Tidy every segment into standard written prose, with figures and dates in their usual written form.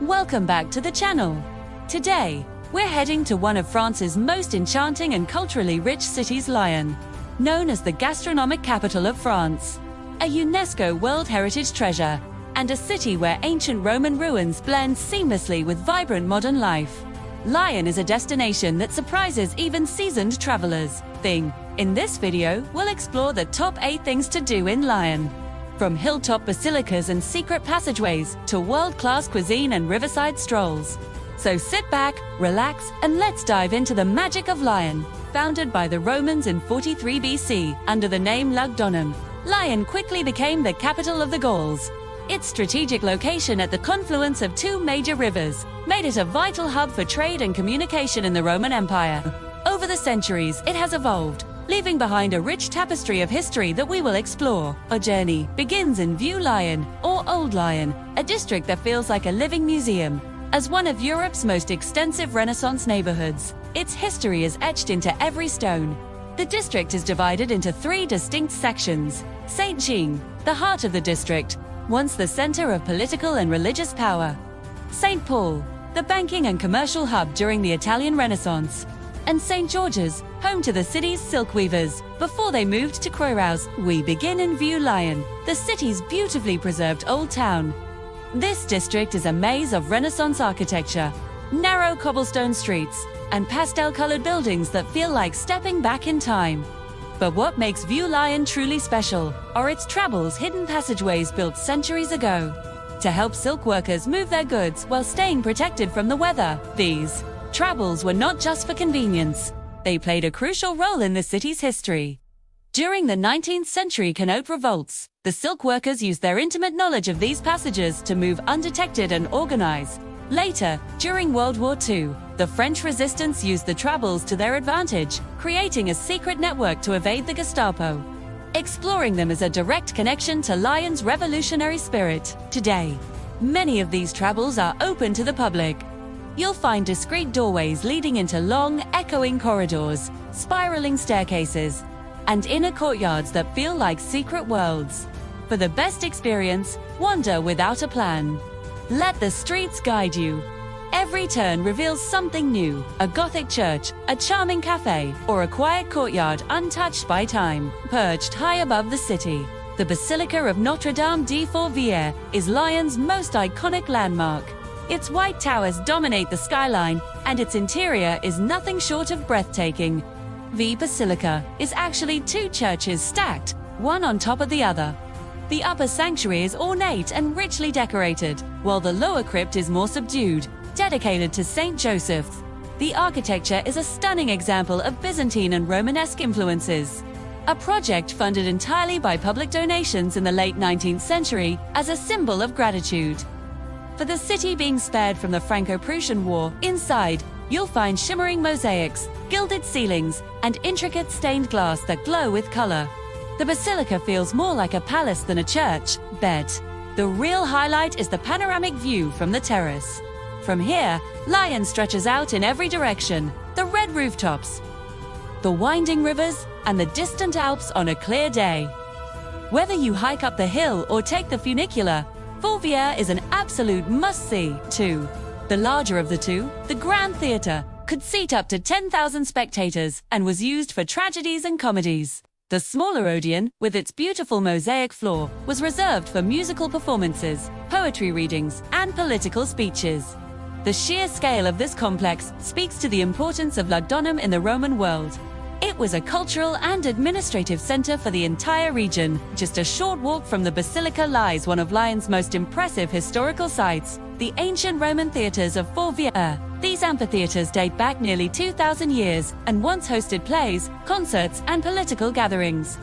Welcome back to the channel. Today, we're heading to one of France's most enchanting and culturally rich cities, Lyon. Known as the gastronomic capital of France, a UNESCO World Heritage treasure, and a city where ancient Roman ruins blend seamlessly with vibrant modern life. Lyon is a destination that surprises even seasoned travelers. In this video, we'll explore the top 8 things to do in Lyon. From hilltop basilicas and secret passageways to world-class cuisine and riverside strolls. So sit back, relax, and let's dive into the magic of Lyon. Founded by the Romans in 43 BC under the name Lugdunum, Lyon quickly became the capital of the Gauls. Its strategic location at the confluence of 2 major rivers made it a vital hub for trade and communication in the Roman Empire. Over the centuries, it has evolved, leaving behind a rich tapestry of history that we will explore. Our journey begins in Vieux Lyon, or Old Lyon, a district that feels like a living museum. As one of Europe's most extensive Renaissance neighborhoods, its history is etched into every stone. The district is divided into 3 distinct sections. Saint-Jean, the heart of the district, once the center of political and religious power. St. Paul, the banking and commercial hub during the Italian Renaissance. And St. George's, home to the city's silk weavers, before they moved to Croix Rousse. We begin in Vieux Lyon, the city's beautifully preserved old town. This district is a maze of Renaissance architecture, narrow cobblestone streets, and pastel-colored buildings that feel like stepping back in time. But what makes Vieux Lyon truly special are its Traboules, hidden passageways built centuries ago to help silk workers move their goods while staying protected from the weather. These Traboules were not just for convenience. They played a crucial role in the city's history. During the 19th century Canute revolts, the silk workers used their intimate knowledge of these passages to move undetected and organize. Later, during World War II, the French resistance used the Traboules to their advantage, creating a secret network to evade the Gestapo. Exploring them is a direct connection to Lyon's revolutionary spirit. Today, many of these Traboules are open to the public. You'll find discreet doorways leading into long, echoing corridors, spiraling staircases, and inner courtyards that feel like secret worlds. For the best experience, wander without a plan. Let the streets guide you. Every turn reveals something new: a Gothic church, a charming cafe, or a quiet courtyard untouched by time. Perched high above the city, the Basilica of Notre de Fourvière is Lyon's most iconic landmark. Its white towers dominate the skyline, and its interior is nothing short of breathtaking. The Basilica is actually 2 churches stacked, one on top of the other. The upper sanctuary is ornate and richly decorated, while the lower crypt is more subdued, dedicated to Saint Joseph. The architecture is a stunning example of Byzantine and Romanesque influences. A project funded entirely by public donations in the late 19th century as a symbol of gratitude for the city being spared from the Franco-Prussian War. Inside, you'll find shimmering mosaics, gilded ceilings, and intricate stained glass that glow with color. The basilica feels more like a palace than a church. But the real highlight is the panoramic view from the terrace. From here, Lyon stretches out in every direction: the red rooftops, the winding rivers, and the distant Alps on a clear day. Whether you hike up the hill or take the funicular, Fourvière is an absolute must-see, too. The larger of the 2, the Grand Theatre, could seat up to 10,000 spectators and was used for tragedies and comedies. The smaller Odeon, with its beautiful mosaic floor, was reserved for musical performances, poetry readings, and political speeches. The sheer scale of this complex speaks to the importance of Lugdunum in the Roman world. It was a cultural and administrative center for the entire region. Just a short walk from the Basilica lies one of Lyon's most impressive historical sites, the ancient Roman theaters of Fourvière. These amphitheaters date back nearly 2,000 years and once hosted plays, concerts, and political gatherings.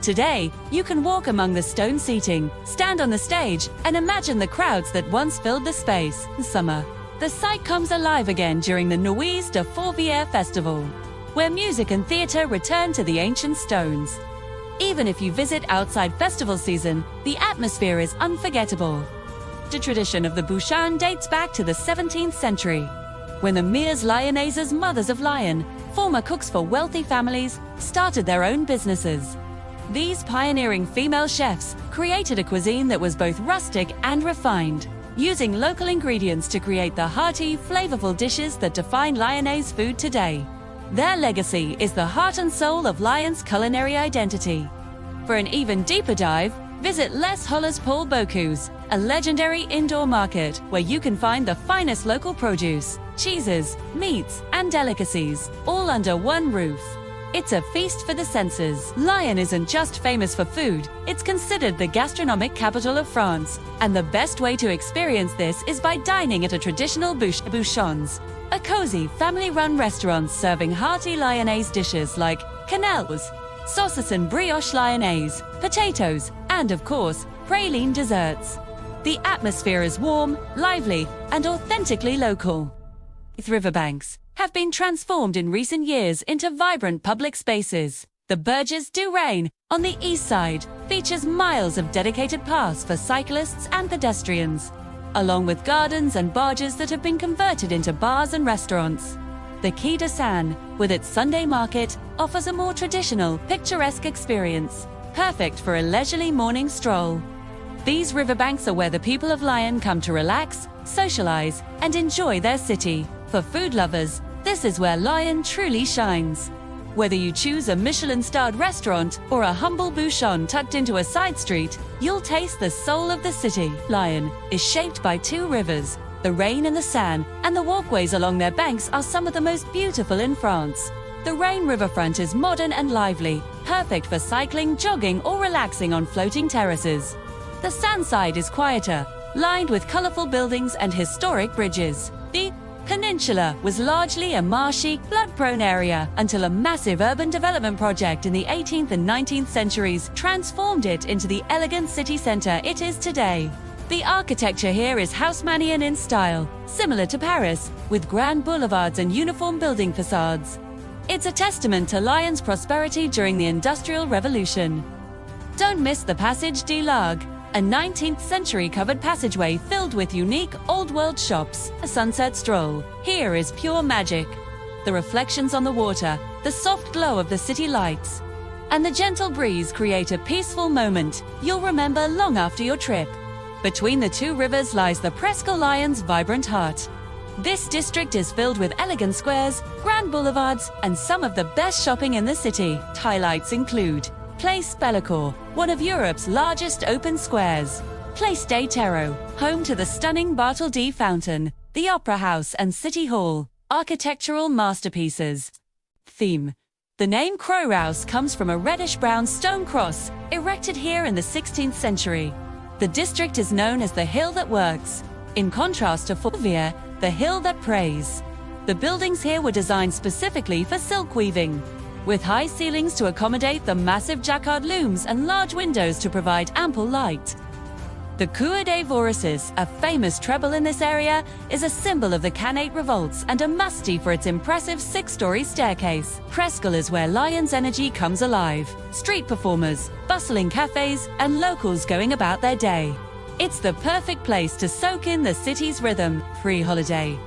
Today, you can walk among the stone seating, stand on the stage, and imagine the crowds that once filled the space. In summer, the site comes alive again during the Nuits de Fourvière festival, where music and theater return to the ancient stones. Even if you visit outside festival season, the atmosphere is unforgettable. The tradition of the Bouchons dates back to the 17th century, when the Mères Lyonnaises, mothers of Lyon, former cooks for wealthy families, started their own businesses. These pioneering female chefs created a cuisine that was both rustic and refined. using local ingredients to create the hearty, flavorful dishes that define Lyonnaise food today. Their legacy is the heart and soul of Lyon's culinary identity. For an even deeper dive, visit Les Holles Paul Bocuse, a legendary indoor market where you can find the finest local produce, cheeses, meats, and delicacies, all under one roof. It's a feast for the senses. Lyon isn't just famous for food, it's considered the gastronomic capital of France. And the best way to experience this is by dining at a traditional Bouchons, a cozy, family-run restaurant serving hearty Lyonnaise dishes like quenelles, saucisson and brioche Lyonnaise, potatoes, and of course, praline desserts. The atmosphere is warm, lively, and authentically local. Riverbanks have been transformed in recent years into vibrant public spaces. The Berges du Rhin, on the east side, features miles of dedicated paths for cyclists and pedestrians, along with gardens and barges that have been converted into bars and restaurants. The Quai de Seine, with its Sunday market, offers a more traditional, picturesque experience, perfect for a leisurely morning stroll. These riverbanks are where the people of Lyon come to relax, socialize, and enjoy their city. For food lovers, this is where Lyon truly shines. Whether you choose a Michelin-starred restaurant or a humble bouchon tucked into a side street, you'll taste the soul of the city. Lyon is shaped by two rivers, the Rhône and the Saône, and the walkways along their banks are some of the most beautiful in France. The Rhône riverfront is modern and lively, perfect for cycling, jogging, or relaxing on floating terraces. The Saône side is quieter, lined with colorful buildings and historic bridges. The peninsula was largely a marshy, flood-prone area until a massive urban development project in the 18th and 19th centuries transformed it into the elegant city center it is today. The architecture here is Haussmannian in style, similar to Paris, with grand boulevards and uniform building facades. It's a testament to Lyon's prosperity during the Industrial Revolution. Don't miss the Passage des Largues, a 19th century covered passageway filled with unique old-world shops. A sunset stroll here is pure magic. The reflections on the water, the soft glow of the city lights, and the gentle breeze create a peaceful moment you'll remember long after your trip. Between the two rivers lies the Presqu'île Lyon's vibrant heart. This district is filled with elegant squares, grand boulevards, and some of the best shopping in the city. Highlights include Place Bellecour, one of Europe's largest open squares. Place des Terreaux, home to the stunning Bartholdi Fountain, the Opera House and City Hall, architectural masterpieces. Theme. The name Croix Rousse comes from a reddish-brown stone cross erected here in the 16th century. The district is known as the Hill That Works, in contrast to Fourvière, the Hill That Prays. The buildings here were designed specifically for silk weaving, with high ceilings to accommodate the massive jacquard looms and large windows to provide ample light. The Cour des Vorices, a famous treble in this area, is a symbol of the Canate revolts and a must-see for its impressive 6-story staircase. Presqu'île is where Lyon's energy comes alive. Street performers, bustling cafes, and locals going about their day. It's the perfect place to soak in the city's rhythm. Free holiday.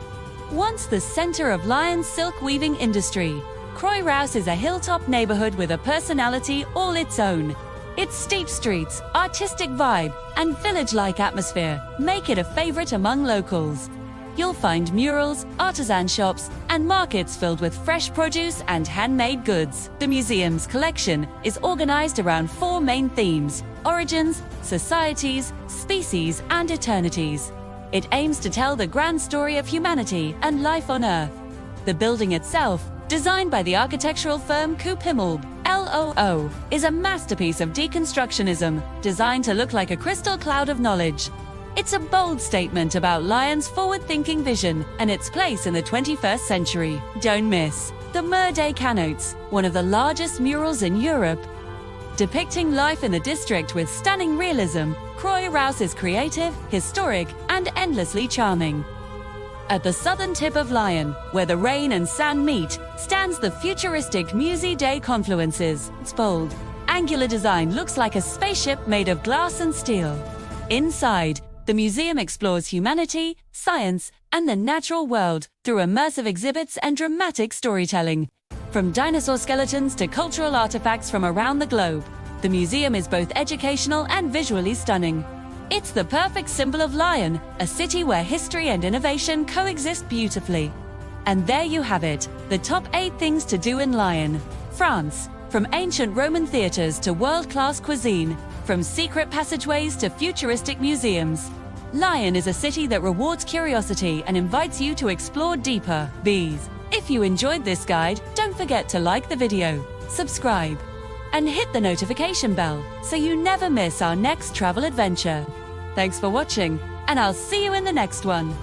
Once the center of Lyon's silk weaving industry, Croix Rousse is a hilltop neighborhood with a personality all its own. Its steep streets, artistic vibe, and village-like atmosphere make it a favorite among locals. You'll find murals, artisan shops, and markets filled with fresh produce and handmade goods. The museum's collection is organized around 4 main themes: origins, societies, species, and eternities. It aims to tell the grand story of humanity and life on Earth. The building itself, designed by the architectural firm Kupimmelb, LOO, is a masterpiece of deconstructionism, designed to look like a crystal cloud of knowledge. It's a bold statement about Lyon's forward-thinking vision and its place in the 21st century. Don't miss the Mur des Canots, one of the largest murals in Europe. Depicting life in the district with stunning realism, Croix Rousse is creative, historic, and endlessly charming. At the southern tip of Lyon, where the Rhône and Saône meet, stands the futuristic Musée des Confluences. Its bold, angular design looks like a spaceship made of glass and steel. Inside, the museum explores humanity, science, and the natural world through immersive exhibits and dramatic storytelling. From dinosaur skeletons to cultural artifacts from around the globe, the museum is both educational and visually stunning. It's the perfect symbol of Lyon, a city where history and innovation coexist beautifully. And there you have it, the top 8 things to do in Lyon, France. From ancient Roman theatres to world-class cuisine, from secret passageways to futuristic museums. Lyon is a city that rewards curiosity and invites you to explore deeper. Bees. If you enjoyed this guide, don't forget to like the video, subscribe, and hit the notification bell so you never miss our next travel adventure. Thanks for watching, and I'll see you in the next one.